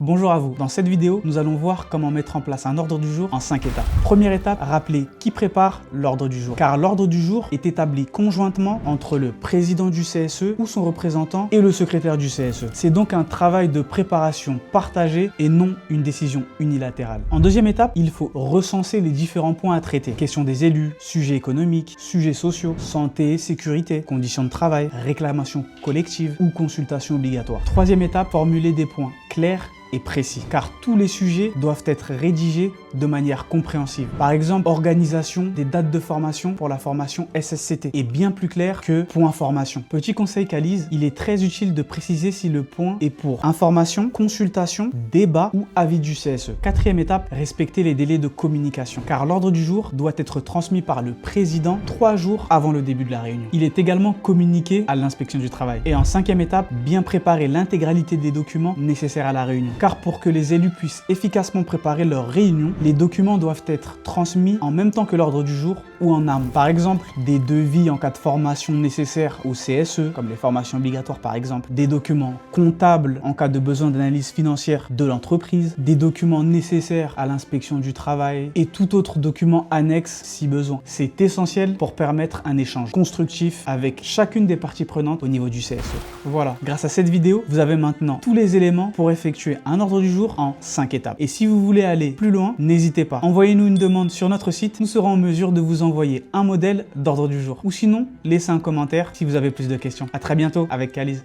Bonjour à vous, dans cette vidéo, nous allons voir comment mettre en place un ordre du jour en 5 étapes. Première étape, rappeler qui prépare l'ordre du jour. Car l'ordre du jour est établi conjointement entre le président du CSE ou son représentant et le secrétaire du CSE. C'est donc un travail de préparation partagé et non une décision unilatérale. En deuxième étape, il faut recenser les différents points à traiter. Question des élus, sujets économiques, sujets sociaux, santé et sécurité, conditions de travail, réclamations collectives ou consultations obligatoires. Troisième étape, formuler des points clairs et précis, car tous les sujets doivent être rédigés de manière compréhensive. Par exemple, organisation des dates de formation pour la formation SSCT est bien plus clair que point formation. Petit conseil Calise, il est très utile de préciser si le point est pour information, consultation, débat ou avis du CSE. Quatrième étape, respecter les délais de communication, car l'ordre du jour doit être transmis par le président 3 jours avant le début de la réunion. Il est également communiqué à l'inspection du travail. Et en cinquième étape, bien préparer l'intégralité des documents nécessaires à la réunion. Car pour que les élus puissent efficacement préparer leur réunion, les documents doivent être transmis en même temps que l'ordre du jour ou en amont. Par exemple, des devis en cas de formation nécessaires au CSE, comme les formations obligatoires par exemple, des documents comptables en cas de besoin d'analyse financière de l'entreprise, des documents nécessaires à l'inspection du travail et tout autre document annexe si besoin. C'est essentiel pour permettre un échange constructif avec chacune des parties prenantes au niveau du CSE. Voilà, grâce à cette vidéo, vous avez maintenant tous les éléments pour effectuer un ordre du jour en 5 étapes. Et si vous voulez aller plus loin, n'hésitez pas. Envoyez-nous une demande sur notre site, nous serons en mesure de vous envoyer un modèle d'ordre du jour. Ou sinon, laissez un commentaire si vous avez plus de questions. À très bientôt avec Calise.